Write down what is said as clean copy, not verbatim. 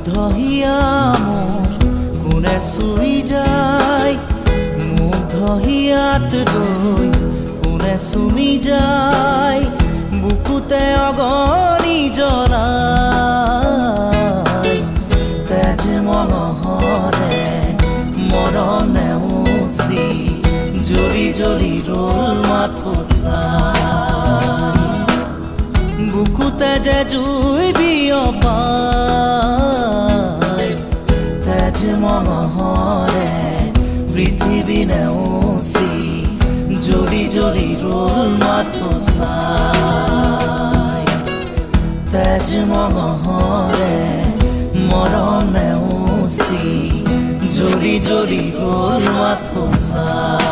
মুগ্ধহিয়া মোৰ কোনে চুই যায়, মুগ্ধহিয়াত গৈ কোনে চুমি যায়, বুকুতে অগণি জ্বলাই। তেজ মঙহৰে মৰম নেওচি জ্বলি জ্বলি ৰ'ল মাথো চাই, বুকুতে যে জুই বিয়পাই। তেজ মঙহৰে পৃথিৱী নেওচি জ্বলি জ্বলি ৰ'ল মাথো চাই। তেজ মঙহৰে মৰম নেওচি জ্বলি জ্বলি ৰ'ল মাথো চাই।